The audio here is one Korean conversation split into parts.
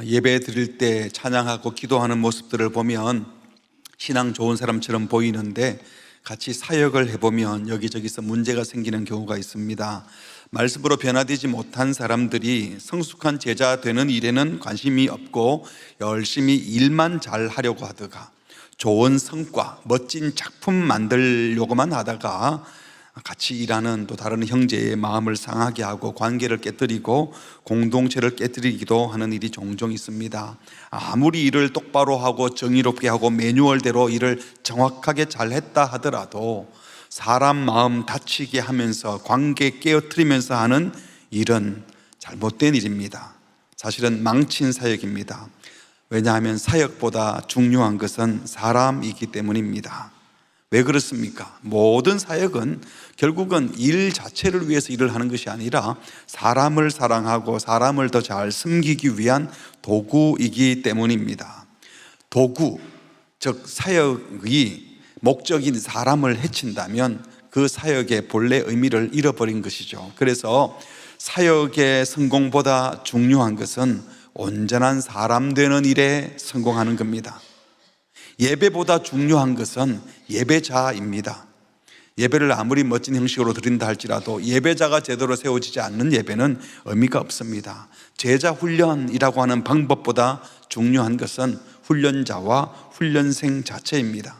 예배 드릴 때 찬양하고 기도하는 모습들을 보면 신앙 좋은 사람처럼 보이는데 같이 사역을 해보면 여기저기서 문제가 생기는 경우가 있습니다. 말씀으로 변화되지 못한 사람들이 성숙한 제자 되는 일에는 관심이 없고 열심히 일만 잘 하려고 하다가 좋은 성과, 멋진 작품 만들려고만 하다가 같이 일하는 또 다른 형제의 마음을 상하게 하고 관계를 깨뜨리고 공동체를 깨뜨리기도 하는 일이 종종 있습니다. 아무리 일을 똑바로 하고 정의롭게 하고 매뉴얼대로 일을 정확하게 잘 했다 하더라도 사람 마음 다치게 하면서 관계 깨어뜨리면서 하는 일은 잘못된 일입니다. 사실은 망친 사역입니다. 왜냐하면 사역보다 중요한 것은 사람이기 때문입니다. 왜 그렇습니까? 모든 사역은 결국은 일 자체를 위해서 일을 하는 것이 아니라 사람을 사랑하고 사람을 더 잘 섬기기 위한 도구이기 때문입니다. 도구, 즉 사역이 목적인 사람을 해친다면 그 사역의 본래 의미를 잃어버린 것이죠. 그래서 사역의 성공보다 중요한 것은 온전한 사람 되는 일에 성공하는 겁니다. 예배보다 중요한 것은 예배자입니다. 예배를 아무리 멋진 형식으로 드린다 할지라도 예배자가 제대로 세워지지 않는 예배는 의미가 없습니다. 제자 훈련이라고 하는 방법보다 중요한 것은 훈련자와 훈련생 자체입니다.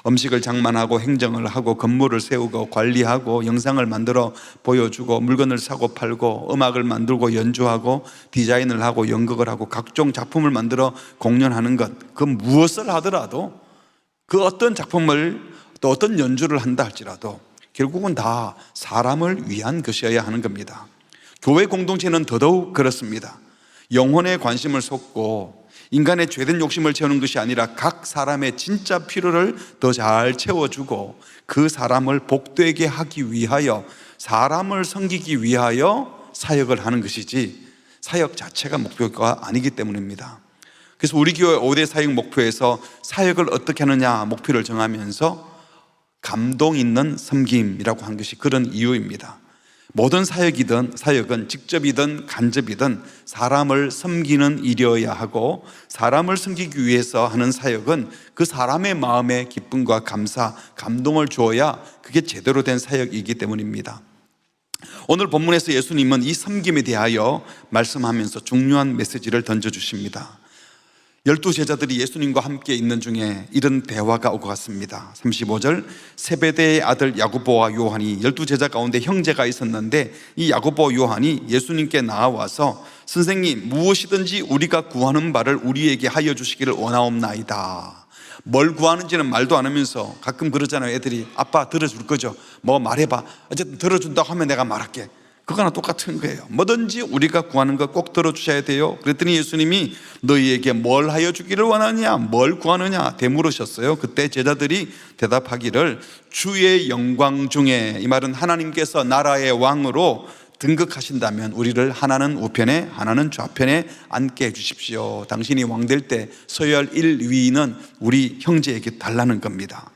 음식을 장만하고 행정을 하고 건물을 세우고 관리하고 영상을 만들어 보여주고 물건을 사고 팔고 음악을 만들고 연주하고 디자인을 하고 연극을 하고 각종 작품을 만들어 공연하는 것, 그 무엇을 하더라도 그 어떤 작품을 또 어떤 연주를 한다 할지라도 결국은 다 사람을 위한 것이어야 하는 겁니다. 교회 공동체는 더더욱 그렇습니다. 영혼에 관심을 쏟고 인간의 죄된 욕심을 채우는 것이 아니라 각 사람의 진짜 필요를 더 잘 채워주고 그 사람을 복되게 하기 위하여 사람을 섬기기 위하여 사역을 하는 것이지 사역 자체가 목표가 아니기 때문입니다. 그래서 우리 교회 5대 사역 목표에서 사역을 어떻게 하느냐 목표를 정하면서 감동 있는 섬김이라고 한 것이 그런 이유입니다. 모든 사역은 직접이든 간접이든 사람을 섬기는 일이어야 하고 사람을 섬기기 위해서 하는 사역은 그 사람의 마음에 기쁨과 감사, 감동을 주어야 그게 제대로 된 사역이기 때문입니다. 오늘 본문에서 예수님은 이 섬김에 대하여 말씀하면서 중요한 메시지를 던져주십니다. 12제자들이 예수님과 함께 있는 중에 이런 대화가 오고 갔습니다. 35절, 세베대의 아들 야고보와 요한이 12제자 가운데 형제가 있었는데 이 야고보 요한이 예수님께 나와서 선생님, 무엇이든지 우리가 구하는 바를 우리에게 하여 주시기를 원하옵나이다. 뭘 구하는지는 말도 안 하면서 가끔 그러잖아요. 애들이 아빠 들어줄 거죠? 뭐 말해봐. 어쨌든 들어준다고 하면 내가 말할게. 그거나 똑같은 거예요. 뭐든지 우리가 구하는 거 꼭 들어주셔야 돼요. 그랬더니 예수님이 너희에게 뭘 하여 주기를 원하냐, 뭘 구하느냐 되물으셨어요. 그때 제자들이 대답하기를 주의 영광 중에, 이 말은 하나님께서 나라의 왕으로 등극하신다면 우리를 하나는 우편에 하나는 좌편에 앉게 해주십시오. 당신이 왕 될 때 서열 1위는 우리 형제에게 달라는 겁니다.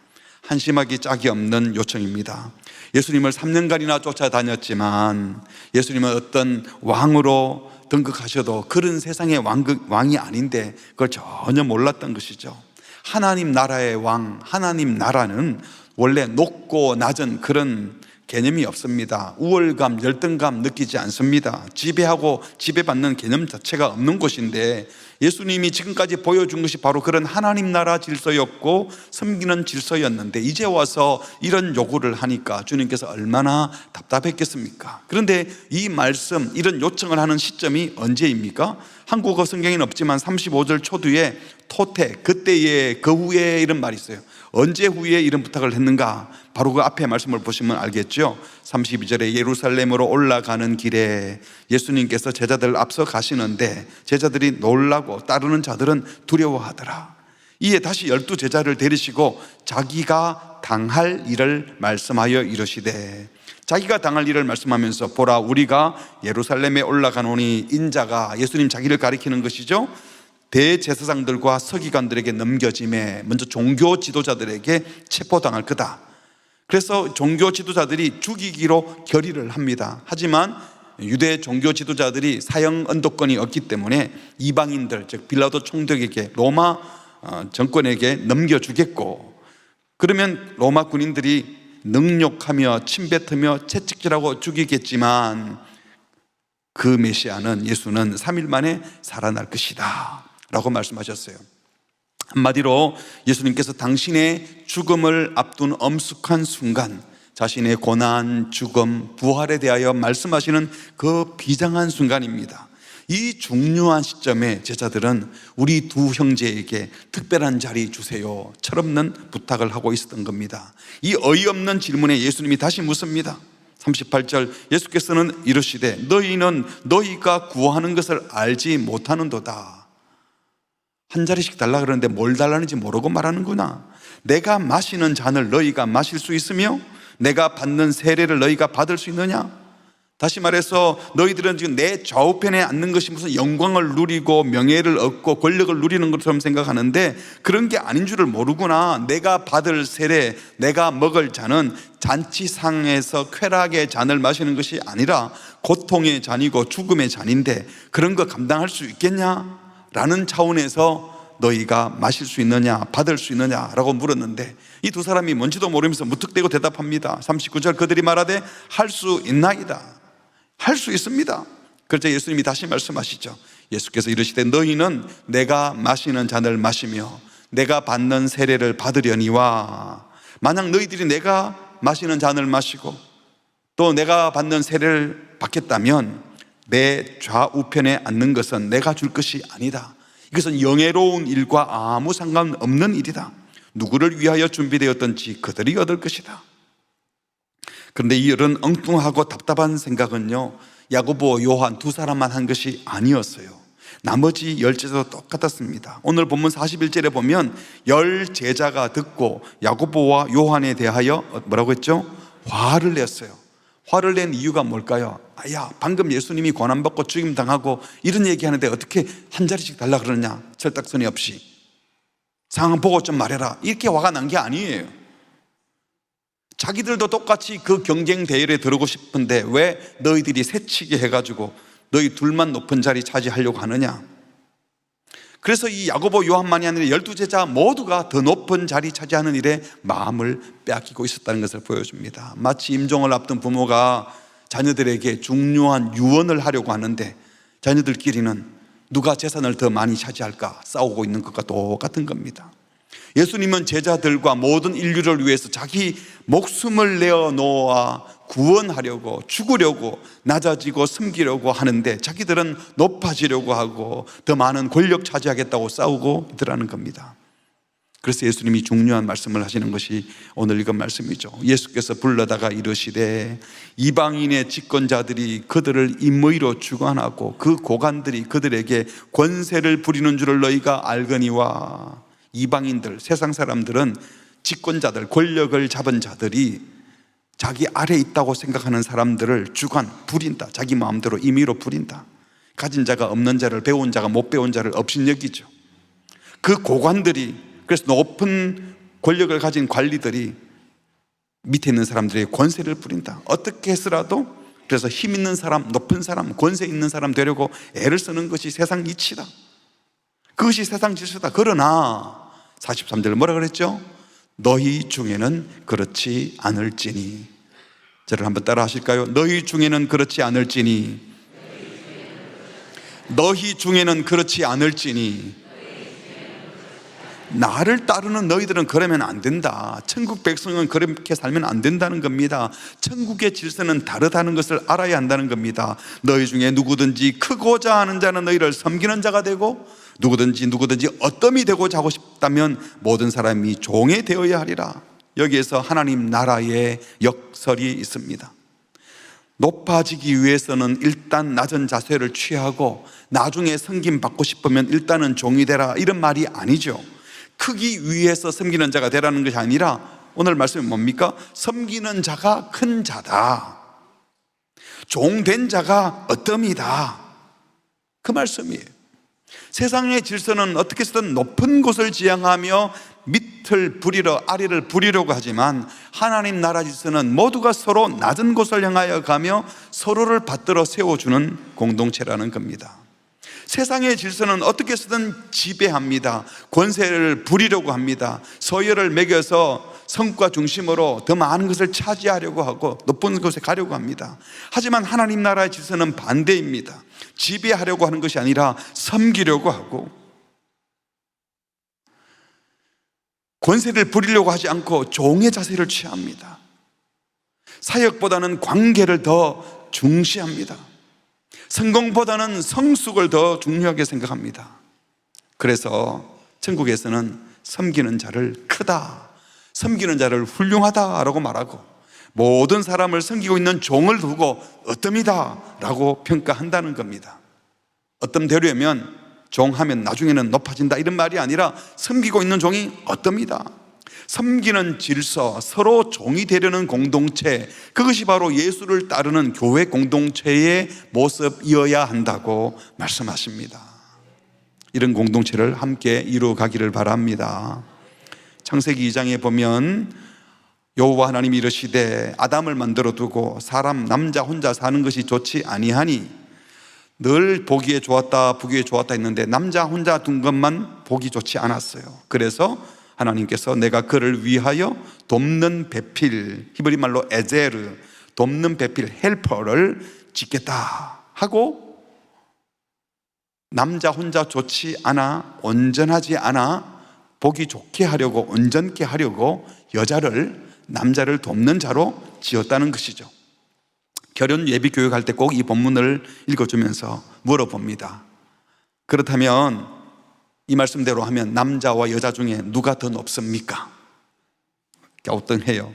한심하기 짝이 없는 요청입니다. 예수님을 3년간이나 쫓아다녔지만 예수님은 어떤 왕으로 등극하셔도 그런 세상의 왕이 아닌데 그걸 전혀 몰랐던 것이죠. 하나님 나라의 왕, 하나님 나라는 원래 높고 낮은 그런 개념이 없습니다. 우월감, 열등감 느끼지 않습니다. 지배하고 지배받는 개념 자체가 없는 곳인데 예수님이 지금까지 보여준 것이 바로 그런 하나님 나라 질서였고 섬기는 질서였는데 이제 와서 이런 요구를 하니까 주님께서 얼마나 답답했겠습니까? 그런데 이 말씀, 이런 요청을 하는 시점이 언제입니까? 한국어 성경에는 없지만 35절 초뒤에 토테, 그때에, 그 후에 이런 말이 있어요. 언제 후에 이런 부탁을 했는가? 바로 그 앞에 말씀을 보시면 알겠죠. 32절에 예루살렘으로 올라가는 길에 예수님께서 제자들을 앞서 가시는데 제자들이 놀라고 따르는 자들은 두려워하더라. 이에 다시 12제자를 데리시고 자기가 당할 일을 말씀하여 이르시되, 자기가 당할 일을 말씀하면서 보라 우리가 예루살렘에 올라가노니, 인자가, 예수님 자기를 가리키는 것이죠, 대제사장들과 서기관들에게 넘겨짐에 먼저 종교 지도자들에게 체포당할 거다. 그래서 종교 지도자들이 죽이기로 결의를 합니다. 하지만 유대 종교 지도자들이 사형 언도권이 없기 때문에 이방인들, 즉 빌라도 총독에게, 로마 정권에게 넘겨주겠고, 그러면 로마 군인들이 능욕하며 침뱉으며 채찍질하고 죽이겠지만 그 메시아는, 예수는 3일 만에 살아날 것이다 라고 말씀하셨어요. 한마디로 예수님께서 당신의 죽음을 앞둔 엄숙한 순간, 자신의 고난, 죽음, 부활에 대하여 말씀하시는 그 비장한 순간입니다. 이 중요한 시점에 제자들은 우리 두 형제에게 특별한 자리 주세요, 철없는 부탁을 하고 있었던 겁니다. 이 어이없는 질문에 예수님이 다시 묻습니다. 38절, 예수께서는 이르시되 너희는 너희가 구하는 것을 알지 못하는도다. 한 자리씩 달라 그러는데 뭘 달라는지 모르고 말하는구나. 내가 마시는 잔을 너희가 마실 수 있으며 내가 받는 세례를 너희가 받을 수 있느냐? 다시 말해서 너희들은 지금 내 좌우편에 앉는 것이 무슨 영광을 누리고 명예를 얻고 권력을 누리는 것처럼 생각하는데 그런 게 아닌 줄을 모르구나. 내가 받을 세례, 내가 먹을 잔은 잔치상에서 쾌락의 잔을 마시는 것이 아니라 고통의 잔이고 죽음의 잔인데 그런 거 감당할 수 있겠냐? 라는 차원에서 너희가 마실 수 있느냐, 받을 수 있느냐라고 물었는데 이 두 사람이 뭔지도 모르면서 무턱대고 대답합니다. 39절, 그들이 말하되 할 수 있나이다. 할 수 있습니다. 그러자 예수님이 다시 말씀하시죠. 예수께서 이르시되 너희는 내가 마시는 잔을 마시며 내가 받는 세례를 받으려니와, 만약 너희들이 내가 마시는 잔을 마시고 또 내가 받는 세례를 받겠다면 내 좌우편에 앉는 것은 내가 줄 것이 아니다. 이것은 영예로운 일과 아무 상관없는 일이다. 누구를 위하여 준비되었던지 그들이 얻을 것이다. 그런데 이런 엉뚱하고 답답한 생각은요, 야고보, 요한 두 사람만 한 것이 아니었어요. 나머지 10제자도 똑같았습니다. 오늘 본문 41절에 보면 10제자가 듣고 야고보와 요한에 대하여 뭐라고 했죠? 화를 냈어요. 화를 낸 이유가 뭘까요? 야, 방금 예수님이 고난받고 죽임당하고 이런 얘기하는데 어떻게 한 자리씩 달라 그러냐? 철딱서니 없이 상황 보고 좀 말해라, 이렇게 화가 난 게 아니에요. 자기들도 똑같이 그 경쟁 대열에 들어오고 싶은데 왜 너희들이 새치게 해가지고 너희 둘만 높은 자리 차지하려고 하느냐? 그래서 이 야고보, 요한만이 아니라 12제자 모두가 더 높은 자리 차지하는 일에 마음을 빼앗기고 있었다는 것을 보여줍니다. 마치 임종을 앞둔 부모가 자녀들에게 중요한 유언을 하려고 하는데 자녀들끼리는 누가 재산을 더 많이 차지할까 싸우고 있는 것과 똑같은 겁니다. 예수님은 제자들과 모든 인류를 위해서 자기 목숨을 내어놓아 구원하려고, 죽으려고, 낮아지고 섬기려고 하는데 자기들은 높아지려고 하고 더 많은 권력 차지하겠다고 싸우고 있더라는 겁니다. 그래서 예수님이 중요한 말씀을 하시는 것이 오늘 읽은 말씀이죠. 예수께서 불러다가 이르시되 이방인의 집권자들이 그들을 임의로 주관하고 그 고관들이 그들에게 권세를 부리는 줄을 너희가 알거니와. 이방인들, 세상 사람들은 집권자들, 권력을 잡은 자들이 자기 아래에 있다고 생각하는 사람들을 주관, 부린다. 자기 마음대로 임의로 부린다. 가진 자가 없는 자를, 배운 자가 못 배운 자를 업신여기죠. 그 고관들이, 그래서 높은 권력을 가진 관리들이 밑에 있는 사람들에게 권세를 부린다. 어떻게 해서라도 그래서 힘 있는 사람, 높은 사람, 권세 있는 사람 되려고 애를 쓰는 것이 세상 이치다. 그것이 세상 질서다. 그러나 43절 뭐라 그랬죠? 너희 중에는 그렇지 않을지니. 저를 한번 따라 하실까요? 너희 중에는 그렇지 않을지니. 너희 중에는 그렇지 않을지니. 나를 따르는 너희들은 그러면 안 된다. 천국 백성은 그렇게 살면 안 된다는 겁니다. 천국의 질서는 다르다는 것을 알아야 한다는 겁니다. 너희 중에 누구든지 크고자 하는 자는 너희를 섬기는 자가 되고 누구든지 어떠미 되고자 하고 싶다면 모든 사람이 종이 되어야 하리라. 여기에서 하나님 나라의 역설이 있습니다. 높아지기 위해서는 일단 낮은 자세를 취하고 나중에 섬김 받고 싶으면 일단은 종이 되라, 이런 말이 아니죠. 크기 위해서 섬기는 자가 되라는 것이 아니라 오늘 말씀이 뭡니까? 섬기는 자가 큰 자다, 종된 자가 어떠미다, 그 말씀이에요. 세상의 질서는 어떻게 해서든 높은 곳을 지향하며 밑을 부리러 아래를 부리려고 하지만 하나님 나라 질서는 모두가 서로 낮은 곳을 향하여 가며 서로를 받들어 세워주는 공동체라는 겁니다. 세상의 질서는 어떻게 해서든 지배합니다. 권세를 부리려고 합니다. 서열을 매겨서 성과 중심으로 더 많은 것을 차지하려고 하고 높은 곳에 가려고 합니다. 하지만 하나님 나라의 질서는 반대입니다. 지배하려고 하는 것이 아니라 섬기려고 하고 권세를 부리려고 하지 않고 종의 자세를 취합니다. 사역보다는 관계를 더 중시합니다. 성공보다는 성숙을 더 중요하게 생각합니다. 그래서 천국에서는 섬기는 자를 크다, 섬기는 자를 훌륭하다라고 말하고 모든 사람을 섬기고 있는 종을 두고 어뜸이다 라고 평가한다는 겁니다. 어떤 대로면 종하면 나중에는 높아진다 이런 말이 아니라 섬기고 있는 종이 어뜸이다. 섬기는 질서, 서로 종이 되려는 공동체, 그것이 바로 예수를 따르는 교회 공동체의 모습이어야 한다고 말씀하십니다. 이런 공동체를 함께 이루어가기를 바랍니다. 창세기 2장에 보면 여호와 하나님이 이르시되 아담을 만들어 두고 사람 남자 혼자 사는 것이 좋지 아니하니 늘 보기에 좋았다 보기에 좋았다 했는데 남자 혼자 둔 것만 보기 좋지 않았어요. 그래서 하나님께서 내가 그를 위하여 돕는 배필, 히브리 말로 에제르, 돕는 배필 헬퍼를 짓겠다 하고 남자 혼자 좋지 않아 온전하지 않아 보기 좋게 하려고 온전케 하려고 여자를 남자를 돕는 자로 지었다는 것이죠. 결혼 예비 교육할 때 꼭 이 본문을 읽어주면서 물어봅니다. 그렇다면 이 말씀대로 하면 남자와 여자 중에 누가 더 높습니까? 갸우뚱해요.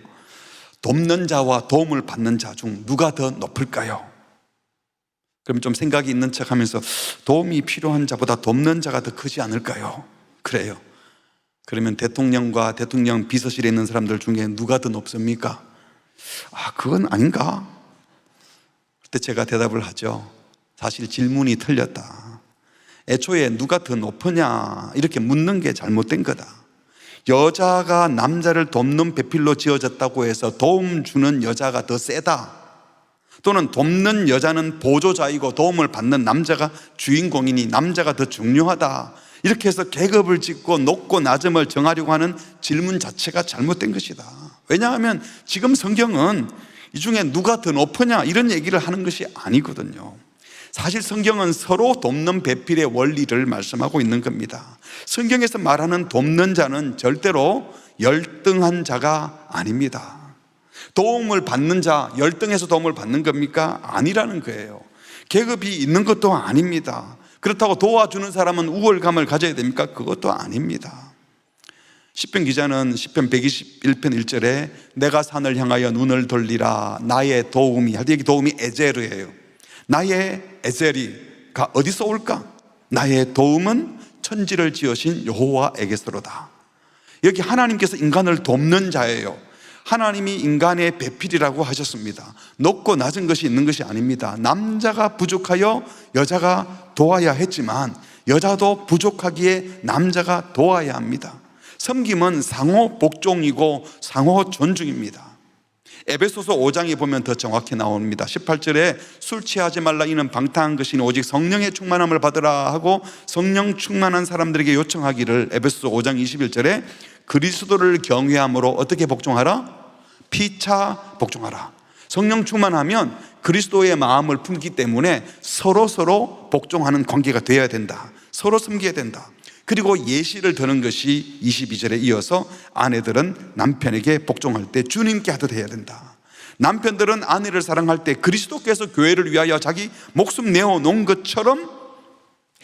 돕는 자와 도움을 받는 자 중 누가 더 높을까요? 그럼 좀 생각이 있는 척 하면서 도움이 필요한 자보다 돕는 자가 더 크지 않을까요? 그래요. 그러면 대통령과 대통령 비서실에 있는 사람들 중에 누가 더 높습니까? 그건 아닌가? 그때 제가 대답을 하죠. 사실 질문이 틀렸다. 애초에 누가 더 높으냐 이렇게 묻는 게 잘못된 거다. 여자가 남자를 돕는 배필로 지어졌다고 해서 도움 주는 여자가 더 세다, 또는 돕는 여자는 보조자이고 도움을 받는 남자가 주인공이니 남자가 더 중요하다, 이렇게 해서 계급을 짓고 높고 낮음을 정하려고 하는 질문 자체가 잘못된 것이다. 왜냐하면 지금 성경은 이 중에 누가 더 높으냐 이런 얘기를 하는 것이 아니거든요. 사실 성경은 서로 돕는 배필의 원리를 말씀하고 있는 겁니다. 성경에서 말하는 돕는 자는 절대로 열등한 자가 아닙니다. 도움을 받는 자, 열등해서 도움을 받는 겁니까? 아니라는 거예요. 계급이 있는 것도 아닙니다. 그렇다고 도와주는 사람은 우월감을 가져야 됩니까? 그것도 아닙니다. 시편 기자는 시편 121편 1절에 내가 산을 향하여 눈을 돌리라 나의 도움이, 할 때 여기 도움이 에제르예요. 나의 에제리가 어디서 올까? 나의 도움은 천지를 지으신 여호와에게서로다. 여기 하나님께서 인간을 돕는 자예요. 하나님이 인간의 배필이라고 하셨습니다. 높고 낮은 것이 있는 것이 아닙니다. 남자가 부족하여 여자가 도와야 했지만 여자도 부족하기에 남자가 도와야 합니다. 섬김은 상호 복종이고 상호 존중입니다. 에베소서 5장에 보면 더 정확히 나옵니다. 18절에 술 취하지 말라 이는 방탕한 것이니 오직 성령의 충만함을 받으라 하고 성령 충만한 사람들에게 요청하기를 에베소서 5장 21절에 그리스도를 경외함으로 어떻게 복종하라? 피차 복종하라. 성령 충만하면 그리스도의 마음을 품기 때문에 서로 복종하는 관계가 되어야 된다. 서로 섬겨야 된다. 그리고 예시를 드는 것이 22절에 이어서 아내들은 남편에게 복종할 때 주님께 하듯 해야 된다. 남편들은 아내를 사랑할 때 그리스도께서 교회를 위하여 자기 목숨 내어놓은 것처럼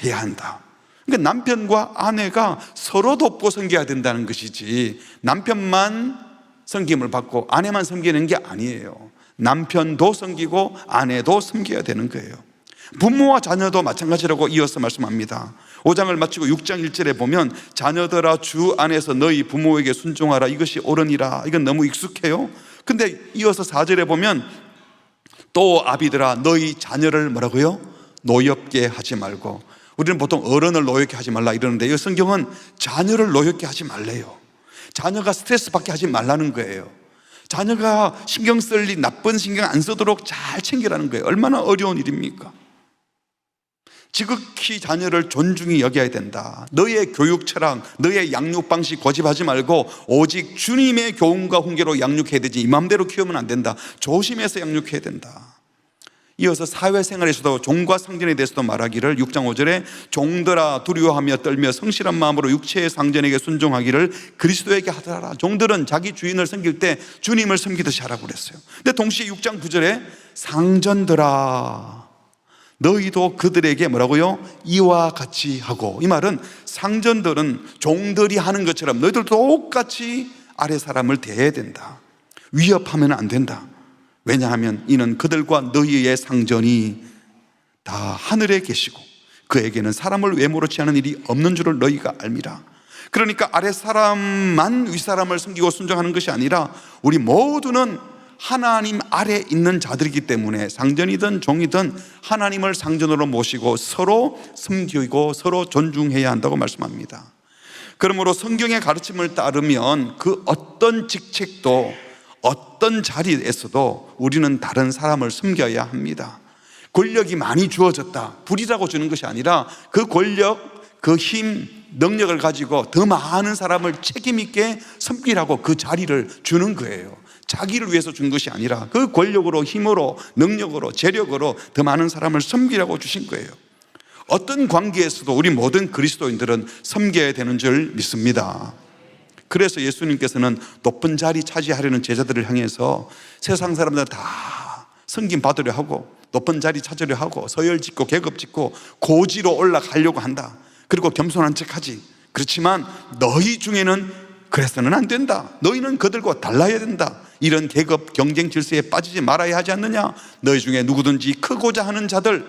해야 한다. 그러니까 남편과 아내가 서로 돕고 섬겨야 된다는 것이지 남편만 섬김을 받고 아내만 섬기는 게 아니에요. 남편도 섬기고 아내도 섬겨야 되는 거예요. 부모와 자녀도 마찬가지라고 이어서 말씀합니다. 5장을 마치고 6장 1절에 보면 자녀들아 주 안에서 너희 부모에게 순종하라 이것이 옳으니라. 이건 너무 익숙해요. 근데 이어서 4절에 보면 또 아비들아 너희 자녀를 뭐라고요? 노엽게 하지 말고. 우리는 보통 어른을 노엽게 하지 말라 이러는데 이 성경은 자녀를 노엽게 하지 말래요. 자녀가 스트레스 받게 하지 말라는 거예요. 자녀가 신경 쓸 일, 나쁜 신경 안 쓰도록 잘 챙기라는 거예요. 얼마나 어려운 일입니까? 지극히 자녀를 존중히 여겨야 된다. 너의 교육 철학, 너의 양육 방식 고집하지 말고 오직 주님의 교훈과 훈계로 양육해야 되지 이 맘대로 키우면 안 된다. 조심해서 양육해야 된다. 이어서 사회생활에서도 종과 상전에 대해서도 말하기를 6장 5절에 종들아 두려워하며 떨며 성실한 마음으로 육체의 상전에게 순종하기를 그리스도에게 하더라. 종들은 자기 주인을 섬길 때 주님을 섬기듯이 하라고 그랬어요. 근데 동시에 6장 9절에 상전들아 너희도 그들에게 뭐라고요? 이와 같이 하고, 이 말은 상전들은 종들이 하는 것처럼 너희들 똑같이 아래 사람을 대해야 된다. 위협하면 안 된다. 왜냐하면 이는 그들과 너희의 상전이 다 하늘에 계시고 그에게는 사람을 외모로 취하는 일이 없는 줄을 너희가 알미라. 그러니까 아래 사람만 위 사람을 섬기고 순종하는 것이 아니라 우리 모두는 하나님 아래 있는 자들이기 때문에 상전이든 종이든 하나님을 상전으로 모시고 서로 섬기고 서로 존중해야 한다고 말씀합니다. 그러므로 성경의 가르침을 따르면 그 어떤 직책도 어떤 자리에서도 우리는 다른 사람을 섬겨야 합니다. 권력이 많이 주어졌다, 불이라고 주는 것이 아니라 그 권력, 그 힘, 능력을 가지고 더 많은 사람을 책임 있게 섬기라고 그 자리를 주는 거예요. 자기를 위해서 준 것이 아니라 그 권력으로, 힘으로, 능력으로, 재력으로 더 많은 사람을 섬기라고 주신 거예요. 어떤 관계에서도 우리 모든 그리스도인들은 섬겨야 되는 줄 믿습니다. 그래서 예수님께서는 높은 자리 차지하려는 제자들을 향해서 세상 사람들 다 섬김 받으려 하고 높은 자리 찾으려 하고 서열 짓고 계급 짓고 고지로 올라가려고 한다. 그리고 겸손한 척하지. 그렇지만 너희 중에는 그래서는 안 된다. 너희는 그들과 달라야 된다. 이런 계급 경쟁 질서에 빠지지 말아야 하지 않느냐. 너희 중에 누구든지 크고자 하는 자들,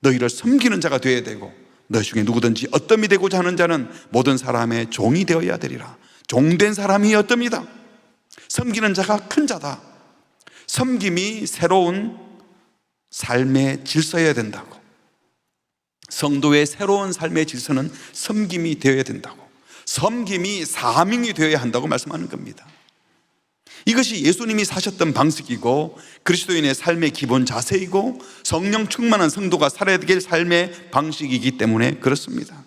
너희를 섬기는 자가 되어야 되고 너희 중에 누구든지 어뜸이 되고자 하는 자는 모든 사람의 종이 되어야 되리라. 종된 사람이 어뜸이다. 섬기는 자가 큰 자다. 섬김이 새로운 삶의 질서여야 된다고. 성도의 새로운 삶의 질서는 섬김이 되어야 된다고. 섬김이 사명이 되어야 한다고 말씀하는 겁니다. 이것이 예수님이 사셨던 방식이고 그리스도인의 삶의 기본 자세이고 성령 충만한 성도가 살아야 될 삶의 방식이기 때문에 그렇습니다.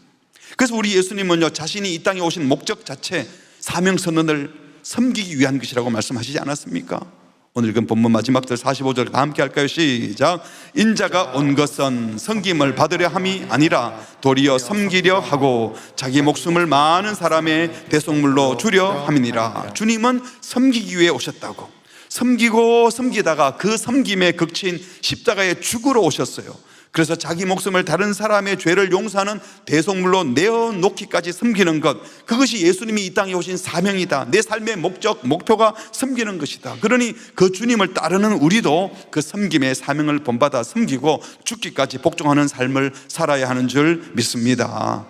그래서 우리 예수님은요, 자신이 이 땅에 오신 목적 자체, 사명선언을 섬기기 위한 것이라고 말씀하시지 않았습니까? 오늘 읽은 본문 마지막 절 45절 다 함께 할까요? 시작. 인자가 온 것은 섬김을 받으려 함이 아니라 도리어 섬기려 하고 자기 목숨을 많은 사람의 대속물로 주려 함이니라. 주님은 섬기기 위해 오셨다고. 섬기고 섬기다가 그 섬김의 극치인 십자가에 죽으러 오셨어요. 그래서 자기 목숨을 다른 사람의 죄를 용서하는 대속물로 내어놓기까지 섬기는 것, 그것이 예수님이 이 땅에 오신 사명이다. 내 삶의 목적, 목표가 섬기는 것이다. 그러니 그 주님을 따르는 우리도 그 섬김의 사명을 본받아 섬기고 죽기까지 복종하는 삶을 살아야 하는 줄 믿습니다.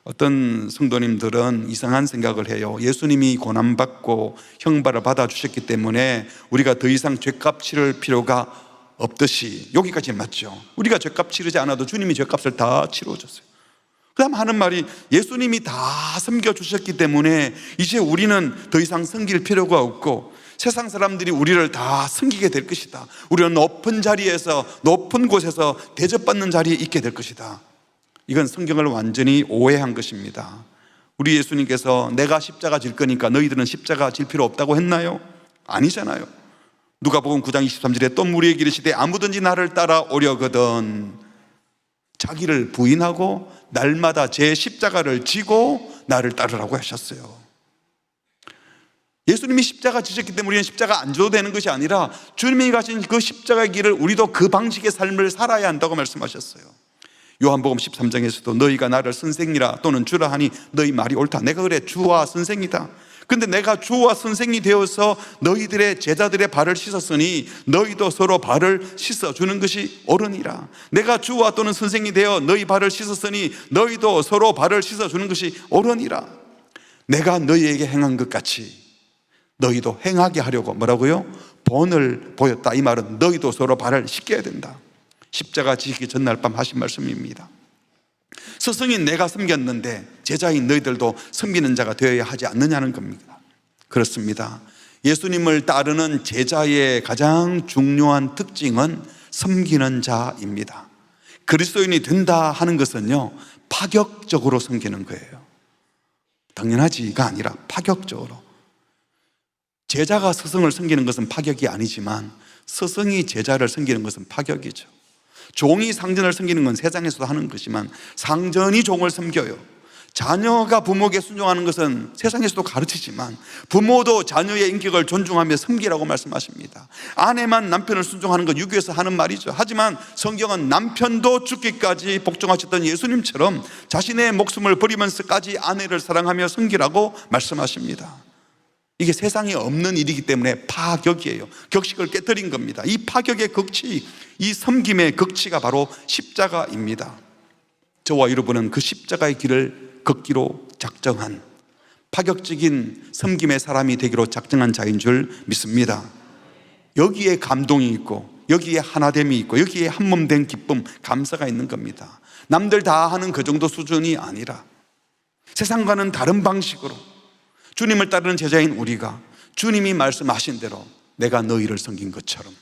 어떤 성도님들은 이상한 생각을 해요. 예수님이 고난받고 형벌을 받아주셨기 때문에 우리가 더 이상 죄값 치를 필요가 없듯이, 여기까지 맞죠. 우리가 죄값 치르지 않아도 주님이 죄값을 다 치러줬어요. 그 다음 하는 말이 예수님이 다 섬겨주셨기 때문에 이제 우리는 더 이상 섬길 필요가 없고 세상 사람들이 우리를 다 섬기게 될 것이다. 우리는 높은 자리에서, 높은 곳에서 대접받는 자리에 있게 될 것이다. 이건 성경을 완전히 오해한 것입니다. 우리 예수님께서 내가 십자가 질 거니까 너희들은 십자가 질 필요 없다고 했나요? 아니잖아요. 누가복음 9장 23절에 또 무리에게 이르시되 아무든지 나를 따라오려거든 자기를 부인하고 날마다 제 십자가를 지고 나를 따르라고 하셨어요. 예수님이 십자가 지셨기 때문에 우리는 십자가 안 져도 되는 것이 아니라 주님이 가신 그 십자가의 길을 우리도 그 방식의 삶을 살아야 한다고 말씀하셨어요. 요한복음 13장에서도 너희가 나를 선생이라 또는 주라 하니 너희 말이 옳다. 내가 그래 주와 선생이다. 근데 내가 주와 선생이 되어서 너희들의 제자들의 발을 씻었으니 너희도 서로 발을 씻어주는 것이 옳으니라. 내가 주와 또는 선생이 되어 너희 발을 씻었으니 너희도 서로 발을 씻어주는 것이 옳으니라. 내가 너희에게 행한 것 같이 너희도 행하게 하려고 뭐라고요? 본을 보였다. 이 말은 너희도 서로 발을 씻겨야 된다. 십자가 지시기 전날 밤 하신 말씀입니다. 스승인 내가 섬겼는데 제자인 너희들도 섬기는 자가 되어야 하지 않느냐는 겁니다. 그렇습니다. 예수님을 따르는 제자의 가장 중요한 특징은 섬기는 자입니다. 그리스도인이 된다 하는 것은요, 파격적으로 섬기는 거예요. 당연하지가 아니라 파격적으로. 제자가 스승을 섬기는 것은 파격이 아니지만 스승이 제자를 섬기는 것은 파격이죠. 종이 상전을 섬기는 건 세상에서도 하는 것이지만 상전이 종을 섬겨요. 자녀가 부모에게 순종하는 것은 세상에서도 가르치지만 부모도 자녀의 인격을 존중하며 섬기라고 말씀하십니다. 아내만 남편을 순종하는 건 유교에서 하는 말이죠. 하지만 성경은 남편도 죽기까지 복종하셨던 예수님처럼 자신의 목숨을 버리면서까지 아내를 사랑하며 섬기라고 말씀하십니다. 이게 세상에 없는 일이기 때문에 파격이에요. 격식을 깨뜨린 겁니다. 이 파격의 극치, 이 섬김의 극치가 바로 십자가입니다. 저와 여러분은 그 십자가의 길을 걷기로 작정한, 파격적인 섬김의 사람이 되기로 작정한 자인 줄 믿습니다. 여기에 감동이 있고 여기에 하나됨이 있고 여기에 한몸된 기쁨, 감사가 있는 겁니다. 남들 다 하는 그 정도 수준이 아니라 세상과는 다른 방식으로 주님을 따르는 제자인 우리가 주님이 말씀하신 대로 내가 너희를 섬긴 것처럼,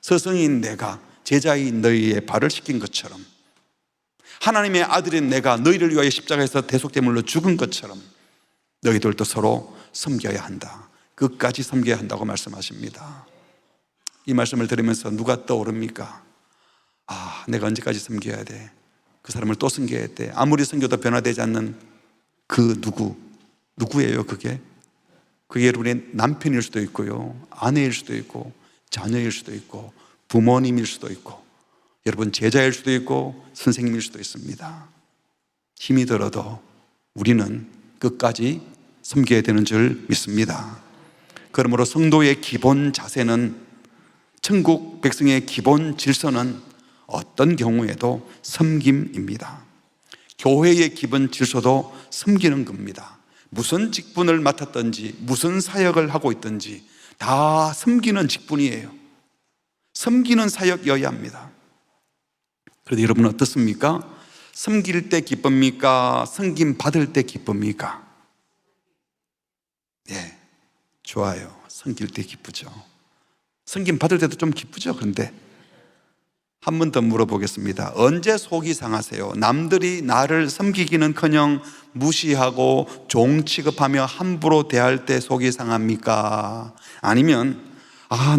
스승인 내가 제자인 너희의 발을 씻긴 것처럼, 하나님의 아들인 내가 너희를 위하여 십자가에서 대속제물로 죽은 것처럼 너희들도 서로 섬겨야 한다. 끝까지 섬겨야 한다고 말씀하십니다. 이 말씀을 들으면서 누가 떠오릅니까? 내가 언제까지 섬겨야 돼? 그 사람을 또 섬겨야 돼. 아무리 섬겨도 변화되지 않는 그 누구예요 그게? 그게 여러분의 남편일 수도 있고요, 아내일 수도 있고, 자녀일 수도 있고, 부모님일 수도 있고, 여러분 제자일 수도 있고 선생님일 수도 있습니다. 힘이 들어도 우리는 끝까지 섬겨야 되는 줄 믿습니다. 그러므로 성도의 기본 자세는, 천국 백성의 기본 질서는 어떤 경우에도 섬김입니다. 교회의 기본 질서도 섬기는 겁니다. 무슨 직분을 맡았든지 무슨 사역을 하고 있든지 다 섬기는 직분이에요. 섬기는 사역이어야 합니다. 그런데 여러분 어떻습니까? 섬길 때 기쁩니까? 섬김 받을 때 기쁩니까? 네, 좋아요. 섬길 때 기쁘죠. 섬김 받을 때도 좀 기쁘죠. 그런데 한 번 더 물어보겠습니다. 언제 속이 상하세요? 남들이 나를 섬기기는커녕 무시하고 종 취급하며 함부로 대할 때 속이 상합니까? 아니면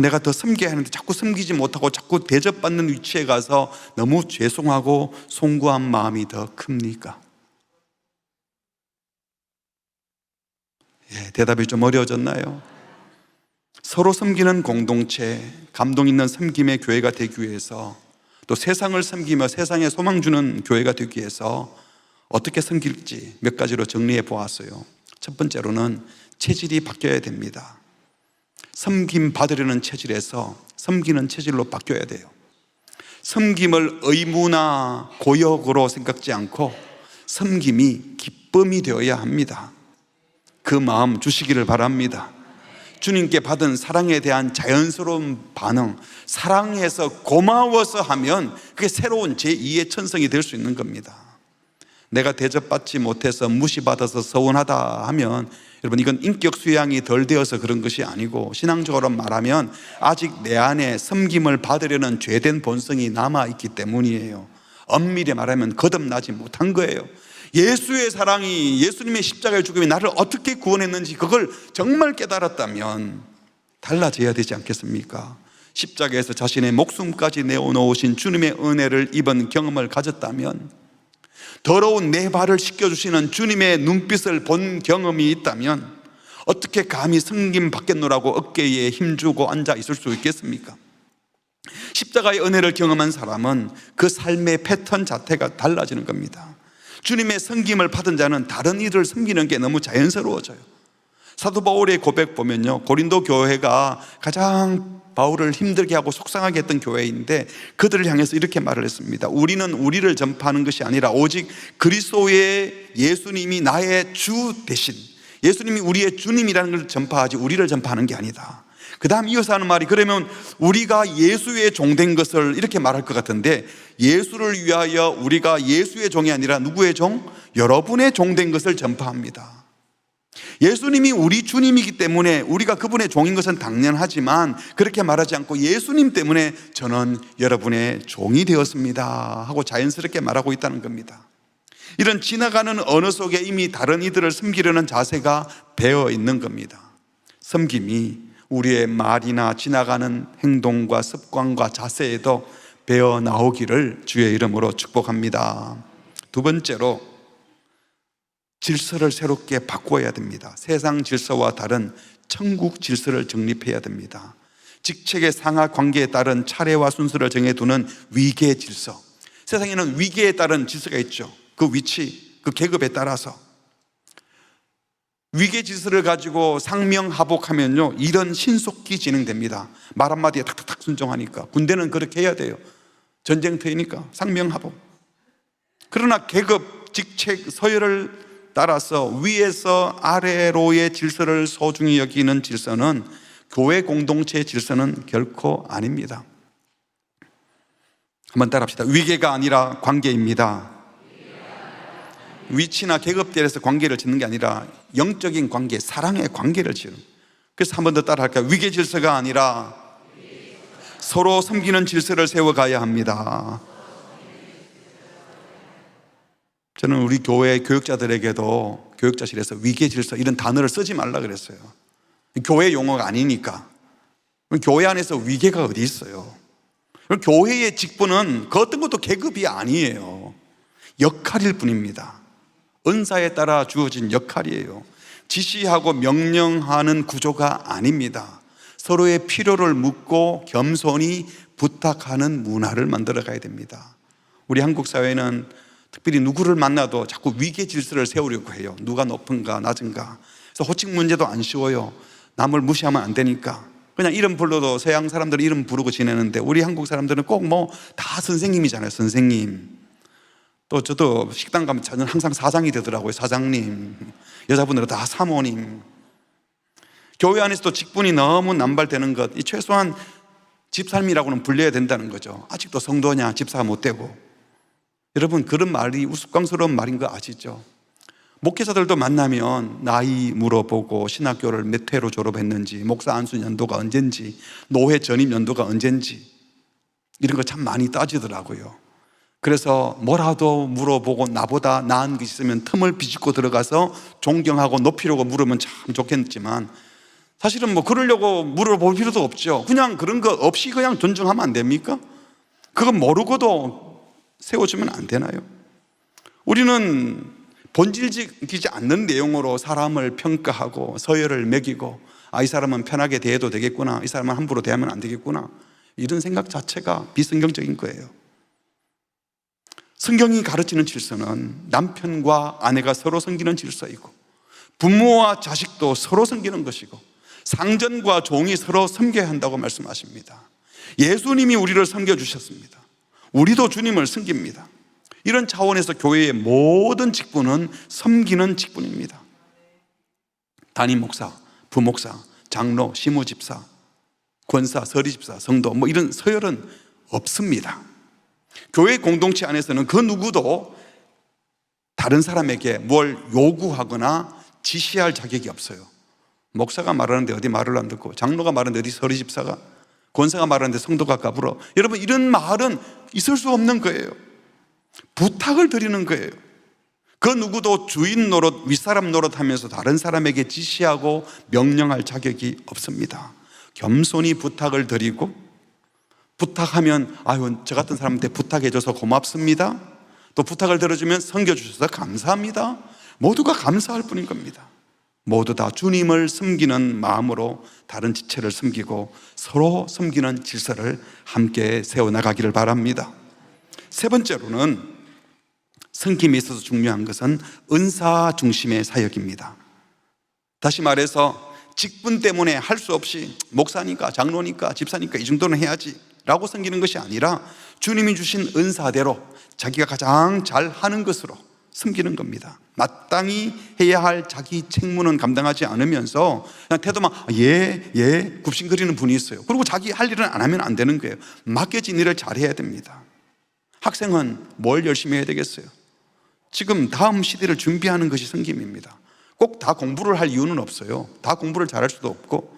내가 더 섬겨야 하는데 자꾸 섬기지 못하고 자꾸 대접받는 위치에 가서 너무 죄송하고 송구한 마음이 더 큽니까? 대답이 좀 어려워졌나요? 서로 섬기는 공동체, 감동 있는 섬김의 교회가 되기 위해서, 또 세상을 섬기며 세상에 소망 주는 교회가 되기 위해서 어떻게 섬길지 몇 가지로 정리해 보았어요. 첫 번째로는 체질이 바뀌어야 됩니다. 섬김 받으려는 체질에서 섬기는 체질로 바뀌어야 돼요. 섬김을 의무나 고역으로 생각지 않고 섬김이 기쁨이 되어야 합니다. 그 마음 주시기를 바랍니다. 주님께 받은 사랑에 대한 자연스러운 반응, 사랑해서 고마워서 하면 그게 새로운 제2의 천성이 될 수 있는 겁니다. 내가 대접받지 못해서 무시받아서 서운하다 하면 여러분 이건 인격 수양이 덜 되어서 그런 것이 아니고, 신앙적으로 말하면 아직 내 안에 섬김을 받으려는 죄된 본성이 남아있기 때문이에요. 엄밀히 말하면 거듭나지 못한 거예요. 예수의 사랑이, 예수님의 십자가의 죽음이 나를 어떻게 구원했는지 그걸 정말 깨달았다면 달라져야 되지 않겠습니까? 십자가에서 자신의 목숨까지 내어놓으신 주님의 은혜를 입은 경험을 가졌다면, 더러운 내 발을 씻겨주시는 주님의 눈빛을 본 경험이 있다면 어떻게 감히 섬김 받겠노라고 어깨에 힘주고 앉아 있을 수 있겠습니까? 십자가의 은혜를 경험한 사람은 그 삶의 패턴 자체가 달라지는 겁니다. 주님의 섬김을 받은 자는 다른 이들을 섬기는 게 너무 자연스러워져요. 사도 바울의 고백 보면요, 고린도 교회가 가장 바울을 힘들게 하고 속상하게 했던 교회인데 그들을 향해서 이렇게 말을 했습니다. 우리는 우리를 전파하는 것이 아니라 오직 그리스도의 예수님이 나의 주 대신, 예수님이 우리의 주님이라는 걸 전파하지 우리를 전파하는 게 아니다. 그 다음 이어서 하는 말이, 그러면 우리가 예수의 종된 것을 이렇게 말할 것 같은데, 예수를 위하여 우리가 예수의 종이 아니라 누구의 종? 여러분의 종 된 것을 전파합니다. 예수님이 우리 주님이기 때문에 우리가 그분의 종인 것은 당연하지만 그렇게 말하지 않고 예수님 때문에 저는 여러분의 종이 되었습니다 하고 자연스럽게 말하고 있다는 겁니다. 이런 지나가는 언어 속에 이미 다른 이들을 섬기려는 자세가 배어 있는 겁니다. 섬김이 우리의 말이나 지나가는 행동과 습관과 자세에도 배어 나오기를 주의 이름으로 축복합니다. 두 번째로, 질서를 새롭게 바꿔야 됩니다. 세상 질서와 다른 천국 질서를 정립해야 됩니다. 직책의 상하 관계에 따른 차례와 순서를 정해두는 위계 질서. 세상에는 위계에 따른 질서가 있죠. 그 위치, 그 계급에 따라서 위계 질서를 가지고 상명하복하면요, 이런 신속히 진행됩니다. 말 한마디에 탁탁탁 순종하니까. 군대는 그렇게 해야 돼요. 전쟁터이니까 상명하복. 그러나 계급, 직책, 서열을 따라서 위에서 아래로의 질서를 소중히 여기는 질서는 교회 공동체의 질서는 결코 아닙니다. 한번 따라합시다. 위계가 아니라 관계입니다. 위치나 계급대에서 관계를 짓는 게 아니라 영적인 관계, 사랑의 관계를 짓는. 그래서 한 번 더 따라할까요? 위계 질서가 아니라 서로 섬기는 질서를 세워가야 합니다. 저는 우리 교회 교육자들에게도 교육자실에서 위계 질서 이런 단어를 쓰지 말라 그랬어요. 교회 용어가 아니니까. 교회 안에서 위계가 어디 있어요? 교회의 직분은 그 어떤 것도 계급이 아니에요. 역할일 뿐입니다. 은사에 따라 주어진 역할이에요. 지시하고 명령하는 구조가 아닙니다. 서로의 필요를 묻고 겸손히 부탁하는 문화를 만들어 가야 됩니다. 우리 한국 사회는 특별히 누구를 만나도 자꾸 위계 질서를 세우려고 해요. 누가 높은가 낮은가. 그래서 호칭 문제도 안 쉬워요. 남을 무시하면 안 되니까 그냥 이름 불러도 서양 사람들은 이름 부르고 지내는데 우리 한국 사람들은 꼭 뭐 다 선생님이잖아요. 선생님. 또 저도 식당 가면 저는 항상 사장이 되더라고요. 사장님. 여자분들은 다 사모님. 교회 안에서도 직분이 너무 남발되는 것, 이 최소한 집사님이라고는 불려야 된다는 거죠. 아직도 성도냐, 집사가 못 되고. 여러분, 그런 말이 우스꽝스러운 말인 거 아시죠? 목회자들도 만나면 나이 물어보고 신학교를 몇 회로 졸업했는지, 목사 안수 연도가 언젠지, 노회 전임 연도가 언젠지 이런 거 참 많이 따지더라고요. 그래서 뭐라도 물어보고 나보다 나은 게 있으면 틈을 비집고 들어가서 존경하고 높이려고 물으면 참 좋겠지만 사실은 뭐 그러려고 물어볼 필요도 없죠. 그냥 그런 거 없이 그냥 존중하면 안 됩니까? 그거 모르고도 세워주면 안 되나요? 우리는 본질적이지 않는 내용으로 사람을 평가하고 서열을 매기고 이 사람은 편하게 대해도 되겠구나, 이 사람은 함부로 대하면 안 되겠구나, 이런 생각 자체가 비성경적인 거예요. 성경이 가르치는 질서는 남편과 아내가 서로 섬기는 질서이고 부모와 자식도 서로 섬기는 것이고 상전과 종이 서로 섬겨야 한다고 말씀하십니다. 예수님이 우리를 섬겨주셨습니다. 우리도 주님을 섬깁니다. 이런 차원에서 교회의 모든 직분은 섬기는 직분입니다. 담임 목사, 부목사, 장로, 시무집사, 권사, 서리집사, 성도 뭐 이런 서열은 없습니다. 교회 공동체 안에서는 그 누구도 다른 사람에게 뭘 요구하거나 지시할 자격이 없어요. 목사가 말하는데 어디 말을 안 듣고, 장로가 말하는데 어디 서리집사가, 권사가 말하는데 성도가 까불어. 여러분, 이런 말은 있을 수 없는 거예요. 부탁을 드리는 거예요. 그 누구도 주인 노릇, 윗사람 노릇 하면서 다른 사람에게 지시하고 명령할 자격이 없습니다. 겸손히 부탁을 드리고, 부탁하면 저 같은 사람한테 부탁해줘서 고맙습니다. 또 부탁을 들어주면 섬겨주셔서 감사합니다. 모두가 감사할 뿐인 겁니다. 모두 다 주님을 섬기는 마음으로 다른 지체를 섬기고 서로 섬기는 질서를 함께 세워나가기를 바랍니다. 세 번째로는 섬김에 있어서 중요한 것은 은사 중심의 사역입니다. 다시 말해서 직분 때문에 할 수 없이 목사니까, 장로니까, 집사니까 이 정도는 해야지 라고 섬기는 것이 아니라 주님이 주신 은사대로 자기가 가장 잘하는 것으로 섬기는 겁니다. 마땅히 해야 할 자기 책무는 감당하지 않으면서 그냥 태도만 예 굽신거리는 분이 있어요. 그리고 자기 할 일은 안 하면 안 되는 거예요. 맡겨진 일을 잘해야 됩니다. 학생은 뭘 열심히 해야 되겠어요? 지금 다음 시대를 준비하는 것이 성김입니다. 꼭 다 공부를 할 이유는 없어요. 다 공부를 잘할 수도 없고,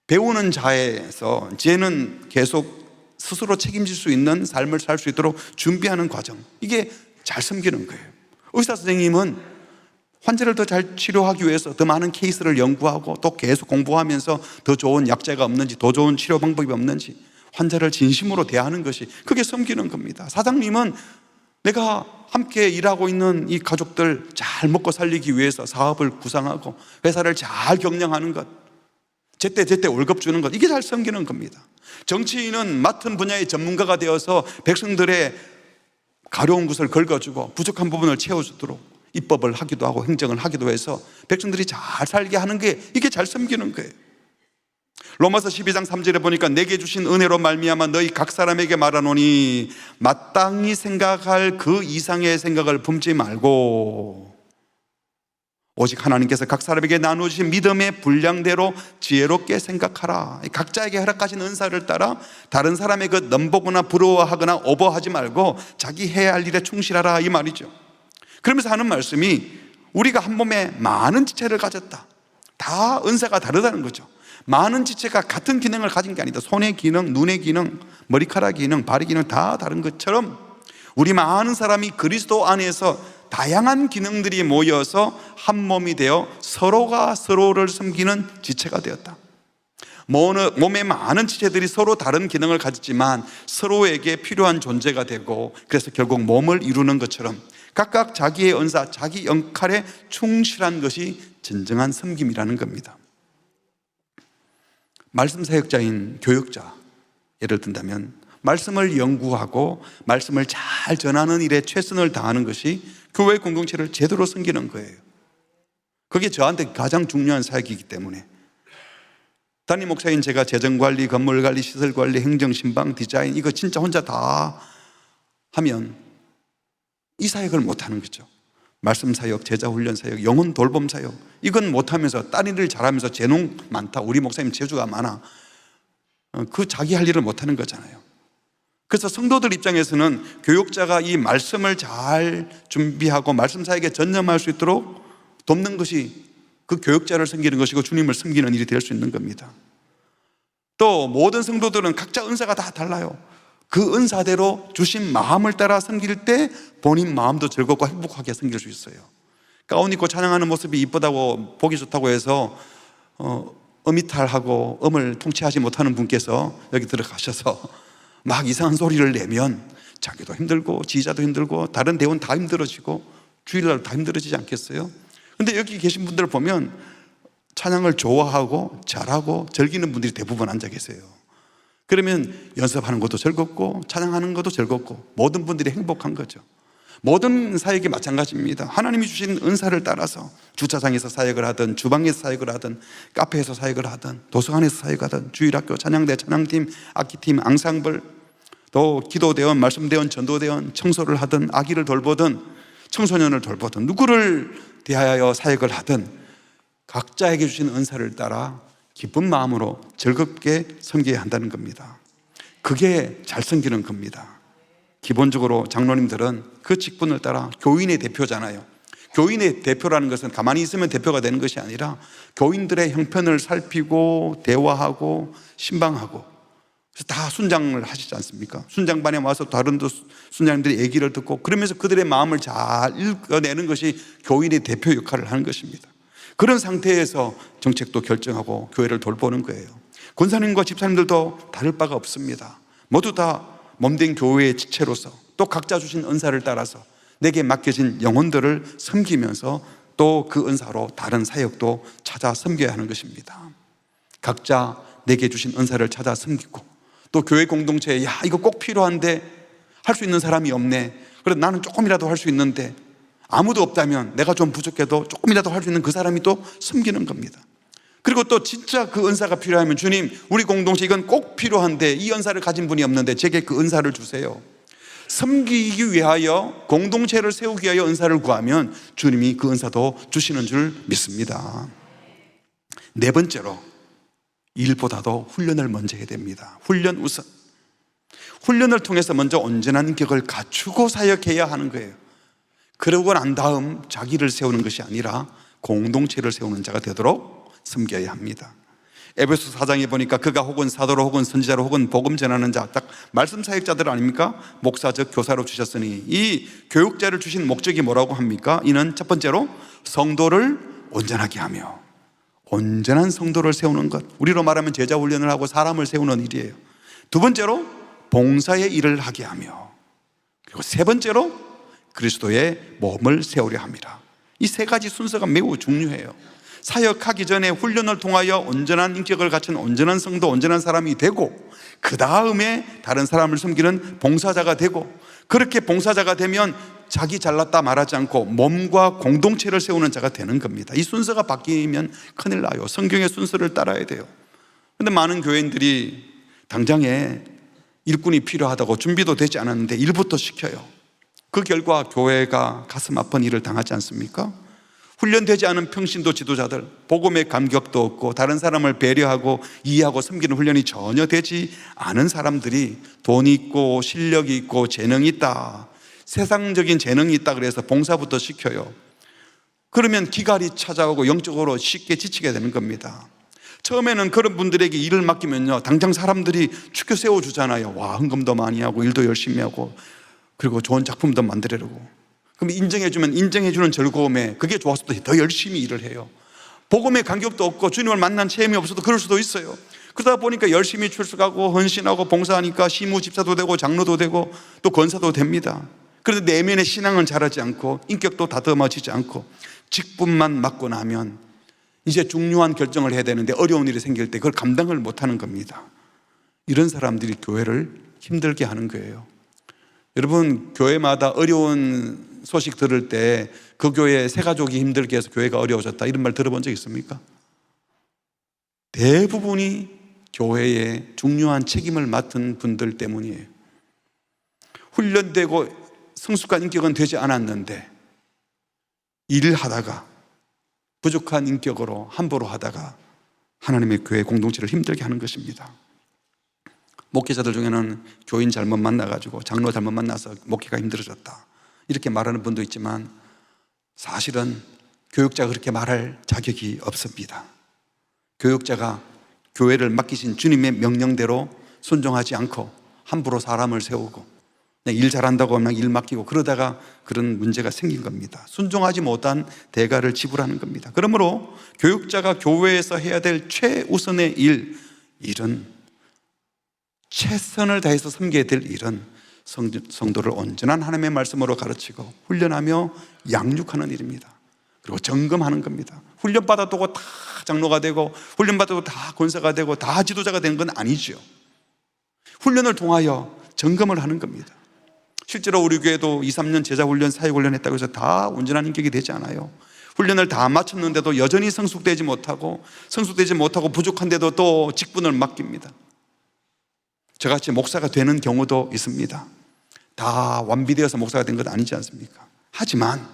배우는 자에서 쟤는 계속 스스로 책임질 수 있는 삶을 살 수 있도록 준비하는 과정, 이게 잘 섬기는 거예요. 의사 선생님은 환자를 더 잘 치료하기 위해서 더 많은 케이스를 연구하고 또 계속 공부하면서 더 좋은 약제가 없는지, 더 좋은 치료 방법이 없는지 환자를 진심으로 대하는 것이, 그게 섬기는 겁니다. 사장님은 내가 함께 일하고 있는 이 가족들 잘 먹고 살리기 위해서 사업을 구상하고 회사를 잘 경영하는 것, 제때 월급 주는 것, 이게 잘 섬기는 겁니다. 정치인은 맡은 분야의 전문가가 되어서 백성들의 가려운 것을 긁어주고 부족한 부분을 채워주도록 입법을 하기도 하고 행정을 하기도 해서 백성들이 잘 살게 하는 게, 이게 잘 섬기는 거예요. 로마서 12장 3절에 보니까 내게 주신 은혜로 말미암아 너희 각 사람에게 말하노니 마땅히 생각할 그 이상의 생각을 품지 말고 오직 하나님께서 각 사람에게 나누신 믿음의 분량대로 지혜롭게 생각하라. 각자에게 허락하신 은사를 따라 다른 사람의 것 넘보거나 부러워하거나 오버하지 말고 자기 해야 할 일에 충실하라, 이 말이죠. 그러면서 하는 말씀이 우리가 한 몸에 많은 지체를 가졌다. 다 은사가 다르다는 거죠. 많은 지체가 같은 기능을 가진 게 아니다. 손의 기능, 눈의 기능, 머리카락 기능, 발의 기능 다 다른 것처럼 우리 많은 사람이 그리스도 안에서 다양한 기능들이 모여서 한 몸이 되어 서로가 서로를 섬기는 지체가 되었다. 몸의 많은 지체들이 서로 다른 기능을 가졌지만 서로에게 필요한 존재가 되고, 그래서 결국 몸을 이루는 것처럼 각각 자기의 은사, 자기 역할에 충실한 것이 진정한 섬김이라는 겁니다. 말씀 사역자인 교육자, 예를 든다면 말씀을 연구하고 말씀을 잘 전하는 일에 최선을 다하는 것이 교회 공동체를 제대로 섬기는 거예요. 그게 저한테 가장 중요한 사역이기 때문에. 담임 목사인 제가 재정관리, 건물관리, 시설관리, 행정, 신방, 디자인, 이거 진짜 혼자 다 하면 이 사역을 못하는 거죠. 말씀 사역, 제자 훈련 사역, 영혼 돌봄 사역, 이건 못하면서 딴 일을 잘하면서 재능 많다, 우리 목사님 재주가 많아, 그 자기 할 일을 못하는 거잖아요. 그래서 성도들 입장에서는 교육자가 이 말씀을 잘 준비하고 말씀 사역에 전념할 수 있도록 돕는 것이 그 교육자를 섬기는 것이고 주님을 섬기는 일이 될 수 있는 겁니다. 또 모든 성도들은 각자 은사가 다 달라요. 그 은사대로 주신 마음을 따라 섬길 때 본인 마음도 즐겁고 행복하게 섬길 수 있어요. 가운 입고 찬양하는 모습이 이쁘다고 보기 좋다고 해서 음이탈하고 음을 통치하지 못하는 분께서 여기 들어가셔서 막 이상한 소리를 내면 자기도 힘들고 지휘자도 힘들고 다른 대원 다 힘들어지고 주일날 다 힘들어지지 않겠어요? 근데 여기 계신 분들을 보면 찬양을 좋아하고 잘하고 즐기는 분들이 대부분 앉아 계세요. 그러면 연습하는 것도 즐겁고 찬양하는 것도 즐겁고 모든 분들이 행복한 거죠. 모든 사역이 마찬가지입니다. 하나님이 주신 은사를 따라서 주차장에서 사역을 하든 주방에서 사역을 하든 카페에서 사역을 하든 도서관에서 사역을 하든 주일학교 찬양대, 찬양팀, 악기팀, 앙상블, 또 기도대원, 말씀대원, 전도대원, 청소를 하든 아기를 돌보든 청소년을 돌보든 누구를 대하여 사역을 하든 각자에게 주신 은사를 따라 기쁜 마음으로 즐겁게 섬겨야 한다는 겁니다. 그게 잘 섬기는 겁니다. 기본적으로 장로님들은 그 직분을 따라 교인의 대표잖아요. 교인의 대표라는 것은 가만히 있으면 대표가 되는 것이 아니라 교인들의 형편을 살피고 대화하고 신방하고, 그래서 다 순장을 하시지 않습니까? 순장반에 와서 다른 순장님들의 얘기를 듣고 그러면서 그들의 마음을 잘 읽어내는 것이 교인의 대표 역할을 하는 것입니다. 그런 상태에서 정책도 결정하고 교회를 돌보는 거예요. 권사님과 집사님들도 다를 바가 없습니다. 모두 다 몸된 교회의 지체로서 또 각자 주신 은사를 따라서 내게 맡겨진 영혼들을 섬기면서 또 그 은사로 다른 사역도 찾아 섬겨야 하는 것입니다. 각자 내게 주신 은사를 찾아 섬기고 또 교회 공동체에 야 이거 꼭 필요한데 할 수 있는 사람이 없네, 그래도 나는 조금이라도 할 수 있는데 아무도 없다면 내가 좀 부족해도 조금이라도 할 수 있는 그 사람이 또 섬기는 겁니다. 그리고 또 진짜 그 은사가 필요하면 주님 우리 공동체 이건 꼭 필요한데 이 은사를 가진 분이 없는데 제게 그 은사를 주세요. 섬기기 위하여 공동체를 세우기 위하여 은사를 구하면 주님이 그 은사도 주시는 줄 믿습니다. 네 번째로 일보다도 훈련을 먼저 해야 됩니다. 훈련 우선. 훈련을 통해서 먼저 온전한 인격을 갖추고 사역해야 하는 거예요. 그러고 난 다음 자기를 세우는 것이 아니라 공동체를 세우는 자가 되도록 섬겨야 합니다. 에베소 4장에 보니까 그가 혹은 사도로 혹은 선지자로 혹은 복음 전하는 자, 딱 말씀 사역자들 아닙니까? 목사 즉 교사로 주셨으니, 이 교육자를 주신 목적이 뭐라고 합니까? 이는 첫 번째로 성도를 온전하게 하며, 온전한 성도를 세우는 것, 우리로 말하면 제자 훈련을 하고 사람을 세우는 일이에요. 두 번째로 봉사의 일을 하게 하며, 그리고 세 번째로 그리스도의 몸을 세우려 합니다. 이 세 가지 순서가 매우 중요해요. 사역하기 전에 훈련을 통하여 온전한 인격을 갖춘 온전한 성도, 온전한 사람이 되고, 그 다음에 다른 사람을 섬기는 봉사자가 되고, 그렇게 봉사자가 되면 자기 잘났다 말하지 않고 몸과 공동체를 세우는 자가 되는 겁니다. 이 순서가 바뀌면 큰일 나요. 성경의 순서를 따라야 돼요. 그런데 많은 교회인들이 당장에 일꾼이 필요하다고 준비도 되지 않았는데 일부터 시켜요. 그 결과 교회가 가슴 아픈 일을 당하지 않습니까? 훈련되지 않은 평신도 지도자들, 복음의 감격도 없고 다른 사람을 배려하고 이해하고 섬기는 훈련이 전혀 되지 않은 사람들이 돈이 있고 실력이 있고 재능이 있다, 세상적인 재능이 있다 그래서 봉사부터 시켜요. 그러면 기갈이 찾아오고 영적으로 쉽게 지치게 되는 겁니다. 처음에는 그런 분들에게 일을 맡기면요, 당장 사람들이 축켜 세워주잖아요. 와, 헌금도 많이 하고 일도 열심히 하고 그리고 좋은 작품도 만들려고. 그럼 인정해주면 인정해주는 즐거움에 그게 좋아서 더 열심히 일을 해요. 복음의 간격도 없고 주님을 만난 체험이 없어도 그럴 수도 있어요. 그러다 보니까 열심히 출석하고 헌신하고 봉사하니까 시무 집사도 되고 장로도 되고 또 권사도 됩니다. 그런데 내면의 신앙은 자라지 않고 인격도 다듬어지지 않고 직분만 맡고 나면 이제 중요한 결정을 해야 되는데 어려운 일이 생길 때 그걸 감당을 못하는 겁니다. 이런 사람들이 교회를 힘들게 하는 거예요. 여러분, 교회마다 어려운 소식 들을 때 그 교회 새 가족이 힘들게 해서 교회가 어려워졌다, 이런 말 들어본 적 있습니까? 대부분이 교회에 중요한 책임을 맡은 분들 때문이에요. 훈련되고 성숙한 인격은 되지 않았는데 일을 하다가 부족한 인격으로 함부로 하다가 하나님의 교회 공동체를 힘들게 하는 것입니다. 목회자들 중에는 교인 잘못 만나가지고 장로 잘못 만나서 목회가 힘들어졌다, 이렇게 말하는 분도 있지만 사실은 교육자가 그렇게 말할 자격이 없습니다. 교육자가 교회를 맡기신 주님의 명령대로 순종하지 않고 함부로 사람을 세우고 일 잘한다고 하면 일 맡기고 그러다가 그런 문제가 생긴 겁니다. 순종하지 못한 대가를 지불하는 겁니다. 그러므로 교육자가 교회에서 해야 될 최우선의 일은, 최선을 다해서 섬겨야 될 일은 성도를 온전한 하나님의 말씀으로 가르치고 훈련하며 양육하는 일입니다. 그리고 점검하는 겁니다. 훈련받아도 다 장로가 되고 훈련받아도 다 권사가 되고 다 지도자가 되는 건 아니죠. 훈련을 통하여 점검을 하는 겁니다. 실제로 우리 교회도 2, 3년 제자훈련, 사역훈련 했다고 해서 다 온전한 인격이 되지 않아요. 훈련을 다 마쳤는데도 여전히 성숙되지 못하고 부족한데도 또 직분을 맡깁니다. 저같이 목사가 되는 경우도 있습니다. 다 완비되어서 목사가 된 건 아니지 않습니까? 하지만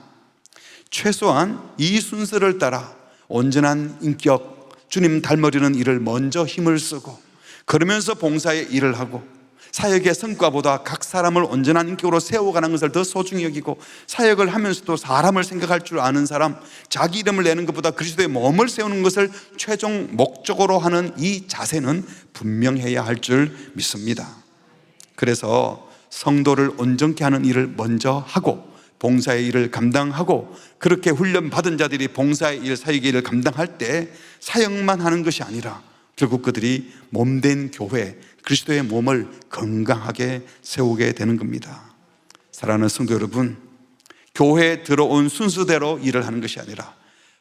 최소한 이 순서를 따라 온전한 인격, 주님 닮으려는 일을 먼저 힘을 쓰고, 그러면서 봉사의 일을 하고, 사역의 성과보다 각 사람을 온전한 인격으로 세워가는 것을 더 소중히 여기고, 사역을 하면서도 사람을 생각할 줄 아는 사람, 자기 이름을 내는 것보다 그리스도의 몸을 세우는 것을 최종 목적으로 하는 이 자세는 분명해야 할 줄 믿습니다. 그래서 성도를 온전케 하는 일을 먼저 하고 봉사의 일을 감당하고, 그렇게 훈련받은 자들이 봉사의 일, 사역의 일을 감당할 때 사역만 하는 것이 아니라 결국 그들이 몸된 교회, 그리스도의 몸을 건강하게 세우게 되는 겁니다. 사랑하는 성도 여러분, 교회에 들어온 순서대로 일을 하는 것이 아니라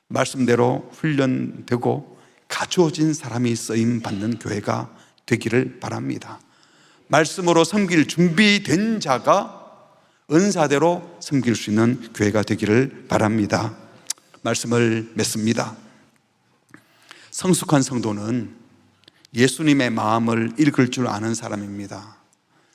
말씀대로 훈련되고 갖추어진 사람이 쓰임받는 교회가 되기를 바랍니다. 말씀으로 섬길 준비된 자가 은사대로 섬길 수 있는 교회가 되기를 바랍니다. 말씀을 맺습니다. 성숙한 성도는 예수님의 마음을 읽을 줄 아는 사람입니다.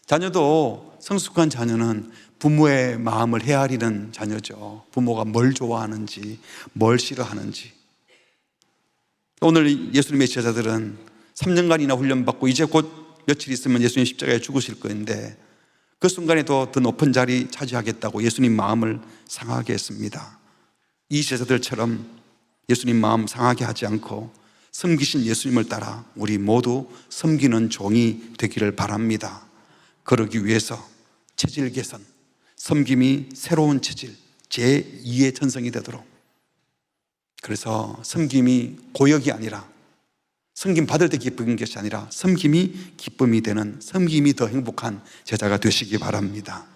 자녀도, 성숙한 자녀는 부모의 마음을 헤아리는 자녀죠. 부모가 뭘 좋아하는지, 뭘 싫어하는지. 오늘 예수님의 제자들은 3년간이나 훈련받고 이제 곧 며칠 있으면 예수님 십자가에 죽으실 건데 그 순간에도 더 높은 자리 차지하겠다고 예수님 마음을 상하게 했습니다. 이 제자들처럼 예수님 마음 상하게 하지 않고 섬기신 예수님을 따라 우리 모두 섬기는 종이 되기를 바랍니다. 그러기 위해서 체질 개선, 섬김이 새로운 체질, 제2의 전성이 되도록, 그래서 섬김이 고역이 아니라, 섬김 받을 때 기쁜 것이 아니라 섬김이 기쁨이 되는, 섬김이 더 행복한 제자가 되시기 바랍니다.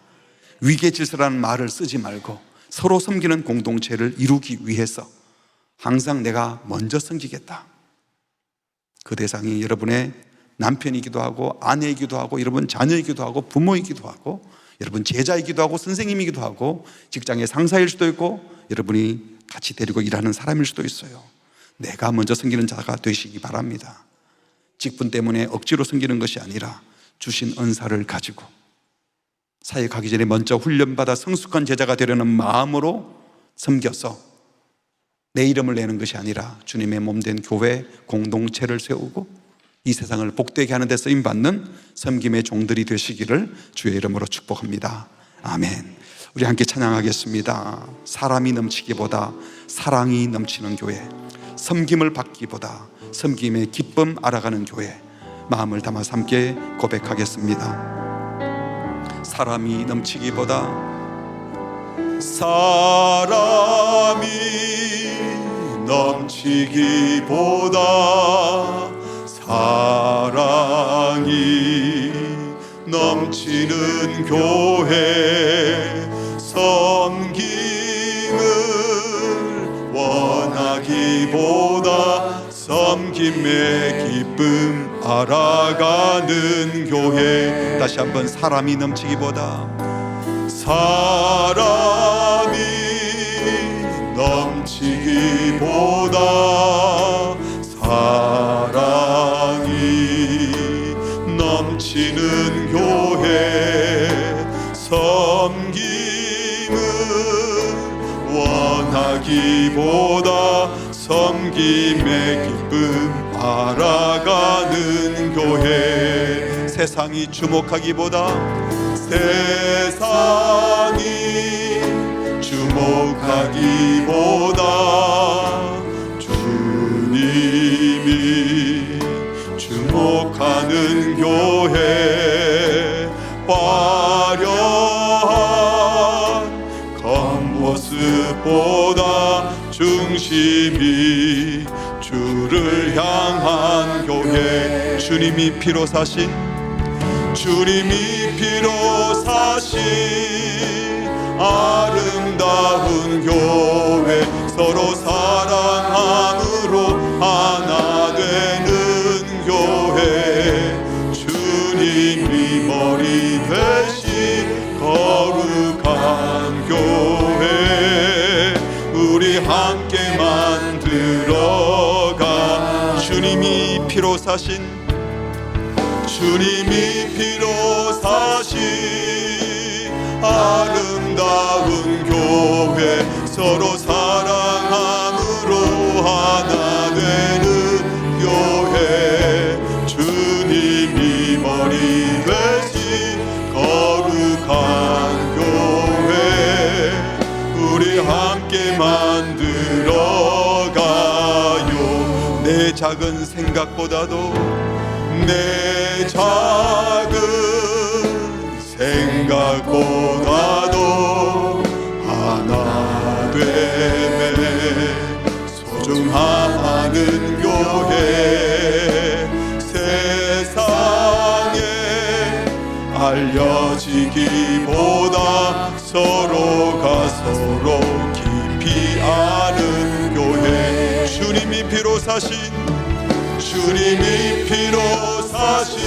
위계 질서라는 말을 쓰지 말고 서로 섬기는 공동체를 이루기 위해서 항상 내가 먼저 섬기겠다. 그 대상이 여러분의 남편이기도 하고 아내이기도 하고 여러분 자녀이기도 하고 부모이기도 하고 여러분 제자이기도 하고 선생님이기도 하고 직장의 상사일 수도 있고 여러분이 같이 데리고 일하는 사람일 수도 있어요. 내가 먼저 섬기는 자가 되시기 바랍니다. 직분 때문에 억지로 섬기는 것이 아니라 주신 은사를 가지고 사회 가기 전에 먼저 훈련받아 성숙한 제자가 되려는 마음으로 섬겨서 내 이름을 내는 것이 아니라 주님의 몸된 교회 공동체를 세우고 이 세상을 복되게 하는 데 쓰임받는 섬김의 종들이 되시기를 주의 이름으로 축복합니다. 아멘. 우리 함께 찬양하겠습니다. 사람이 넘치기보다 사랑이 넘치는 교회, 섬김을 받기보다 섬김의 기쁨 알아가는 교회, 마음을 담아서 함께 고백하겠습니다. 사람이 넘치기보다 사람이 넘치기보다 사랑이 넘치는 교회, 섬김을 원하기보다 섬김의 기쁨 알아가는 교회. 다시 한번 사람이 넘치기보다 사람이 넘치기보다 사랑이 넘치는 교회, 섬김을 원하기보다 섬김의 기쁨 알아가는 교회. 세상이 주목하기보다 세상이 주목하기보다 주님이 주목하는 교회, 화려한 겉모습보다 중심이 주를 향한 교회. 주님이 피로 사신 주님이 피로 사신 아름다운 교회, 서로 사랑함으로 하나 되는 교회. 주님이 머리 되신 거룩한 교회, 우리 함께 만들어가. 주님이 피로 사신 주님이 피로 사신 아름다운 교회, 서로 사랑함으로 하나 되는 교회. 주님이 머리 되신 거룩한 교회, 우리 함께 만들어가요. 내 작은 생각보다도 내 작은 생각보다도 하나 되매 소중하는 교회, 세상에 알려지기보다 서로가 서로 깊이 아는 교회. 주님이 피로 사신 주님이 피로 사신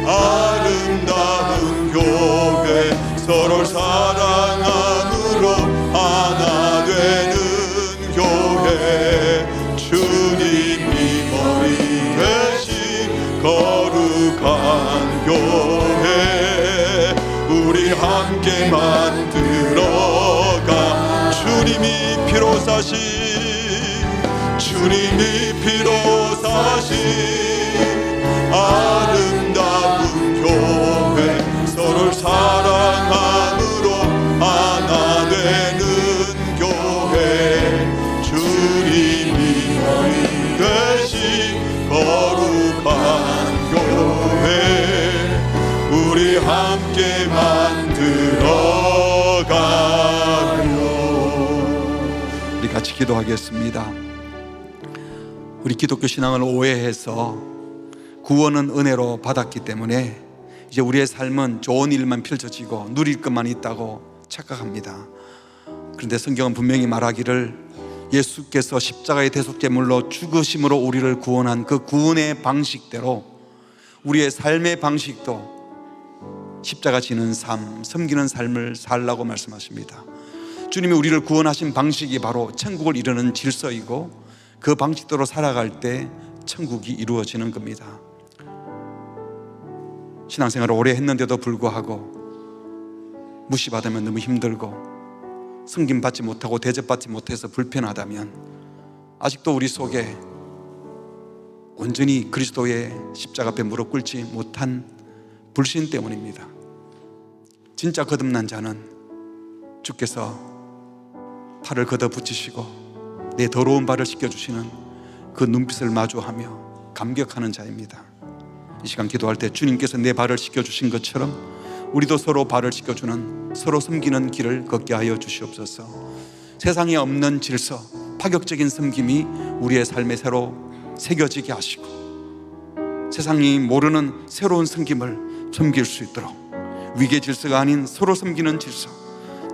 아름다운 교회, 서로 사랑함으로 하나 되는 교회. 주님이 머리 되신 거룩한 교회, 우리 함께 만들어가. 주님이 피로 사신 주님이 피로 사신 우리 같이 기도하겠습니다. 우리 기독교 신앙을 오해해서 구원은 은혜로 받았기 때문에 이제 우리의 삶은 좋은 일만 펼쳐지고 누릴 것만 있다고 착각합니다. 그런데 성경은 분명히 말하기를 예수께서 십자가의 대속제물로 죽으심으로 우리를 구원한 그 구원의 방식대로 우리의 삶의 방식도 십자가 지는 삶, 섬기는 삶을 살라고 말씀하십니다. 주님이 우리를 구원하신 방식이 바로 천국을 이루는 질서이고 그 방식대로 살아갈 때 천국이 이루어지는 겁니다. 신앙생활을 오래 했는데도 불구하고 무시받으면 너무 힘들고 섬김받지 못하고 대접받지 못해서 불편하다면 아직도 우리 속에 온전히 그리스도의 십자가 앞에 무릎 꿇지 못한 불신 때문입니다. 진짜 거듭난 자는 주께서 팔을 걷어붙이시고 내 더러운 발을 씻겨주시는 그 눈빛을 마주하며 감격하는 자입니다. 이 시간 기도할 때 주님께서 내 발을 씻겨주신 것처럼 우리도 서로 발을 씻겨주는, 서로 섬기는 길을 걷게 하여 주시옵소서. 세상에 없는 질서, 파격적인 섬김이 우리의 삶에 새로 새겨지게 하시고 세상이 모르는 새로운 섬김을 섬길 수 있도록 위계 질서가 아닌 서로 섬기는 질서,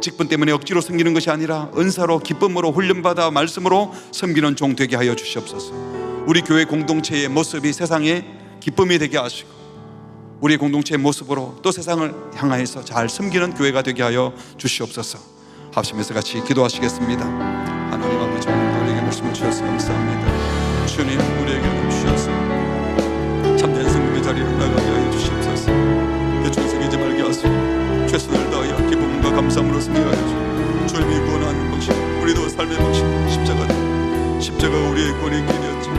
직분 때문에 억지로 섬기는 것이 아니라 은사로 기쁨으로 훈련받아 말씀으로 섬기는 종 되게 하여 주시옵소서. 우리 교회 공동체의 모습이 세상에 기쁨이 되게 하시고 우리 공동체의 모습으로 또 세상을 향하여서 잘 섬기는 교회가 되게 하여 주시옵소서. 합심해서 같이 기도하시겠습니다. 하나님 아버지, 우리에게 말씀을 주셔서 감사합니다. 주님, 우리에게 주셔서 참된 성금의 자리로 나가게 하여 주시옵소서. 대충 새기지 말게 하시고 최선을 다하여 기쁨과 감사함으로 섬기게 하여 주시옵소서. 주님이 구원하는 방식, 우리도 삶의 방식, 십자가가 우리의 구원의 길이었지,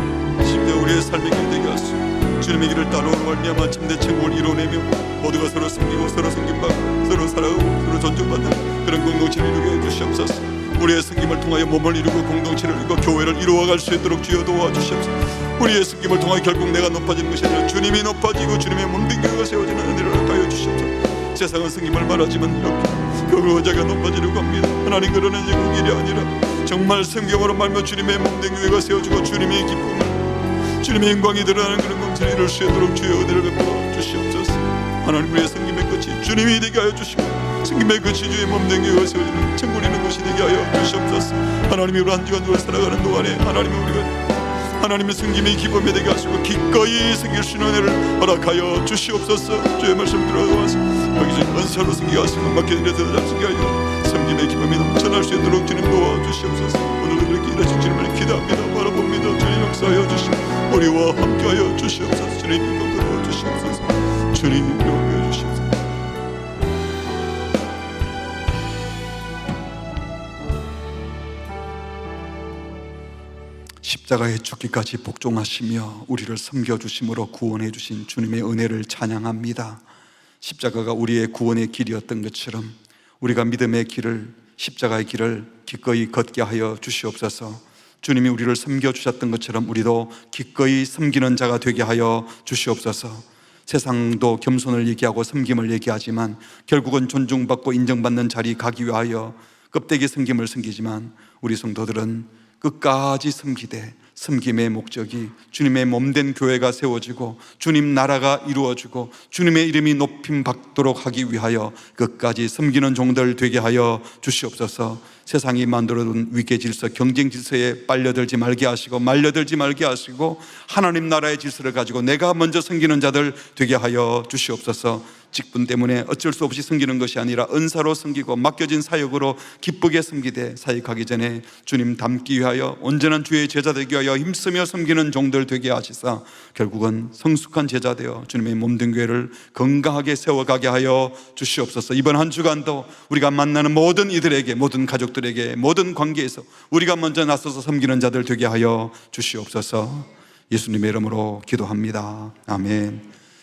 십자가 우리의 삶의 길 되게 하시고 주님의 길을 따르는 말미암아 참된 천국을 이루어내며 모두가 서로 섬기고 서로 섬김받고 서로 사랑하고 서로 존중받는 그런 공동체를 이루게 해주시옵소서. 우리의 섬김을 통하여 몸을 이루고 공동체를 이루고 교회를 이루어갈 수 있도록 주여 도와주시옵소서. 우리의 섬김을 통하여 결국 내가 높아지는 것이 아니라 주님이 높아지고 주님의 몸된 교회가 세워지는 은혜를 하여 주시옵소서. 세상은 섬김을 말하지만 이렇게 그의자가 높아지려고 합니다. 하나님, 그러는 그 길이 아니라 정말 성경으로 말며 주님의 몸된 교회가 세워지고 주님의 기쁨을, 주님의 영광이 드러나는 그런 공동체를 이룰 수 있도록 주의 은혜를 베풀어 주시옵소서. 하나님, 우리의 섬김의 끝이 주님이 되게 하여 주시고 섬김의 끝이 주의 몸된 교회가 세워지는 천국을 이루는 것이 되게 하여 주시옵소서. 하나님이 우리 한 주간을 살아가는 동안에 하나님의 섬김이 기쁨이 되게 하시고 기꺼이 섬길 수 있는 은혜를 허락하여 주시옵소서. 주의 말씀 들어가서 여기서 은사로 섬기게 하시고 맡겨진 데서 잘 섬기게 하여 섬김의 기쁨이 넘쳐날 수 있도록 주님 도와주시옵소서. 오늘도 그렇게 일하신 주님을 기대합니다. 바라봅니다. 주님 역사하여 주시고 우리와 함께하여 주시옵소서. 주님 영광 거두어 주시옵소서. 주님 영광 주시옵소서. 십자가에 죽기까지 복종하시며 우리를 섬겨주심으로 구원해 주신 주님의 은혜를 찬양합니다. 십자가가 우리의 구원의 길이었던 것처럼 우리가 믿음의 길을, 십자가의 길을 기꺼이 걷게 하여 주시옵소서. 주님이 우리를 섬겨주셨던 것처럼 우리도 기꺼이 섬기는 자가 되게 하여 주시옵소서. 세상도 겸손을 얘기하고 섬김을 얘기하지만 결국은 존중받고 인정받는 자리 가기 위하여 껍데기 섬김을 섬기지만 우리 성도들은 끝까지 섬기되 섬김의 목적이 주님의 몸된 교회가 세워지고 주님 나라가 이루어지고 주님의 이름이 높임 받도록 하기 위하여 끝까지 섬기는 종들 되게 하여 주시옵소서. 세상이 만들어둔 위계 질서, 경쟁 질서에 빨려들지 말게 하시고 말려들지 말게 하시고 하나님 나라의 질서를 가지고 내가 먼저 섬기는 자들 되게 하여 주시옵소서. 직분 때문에 어쩔 수 없이 섬기는 것이 아니라 은사로 섬기고 맡겨진 사역으로 기쁘게 섬기되 사역하기 전에 주님 닮기 위하여 온전한 주의 제자 되기 위하여 힘쓰며 섬기는 종들 되게 하시사 결국은 성숙한 제자 되어 주님의 몸된 교회를 건강하게 세워가게 하여 주시옵소서. 이번 한 주간도 우리가 만나는 모든 이들에게, 모든 가족들에게, 모든 관계에서 우리가 먼저 나서서 섬기는 자들 되게 하여 주시옵소서. 예수님의 이름으로 기도합니다. 아멘.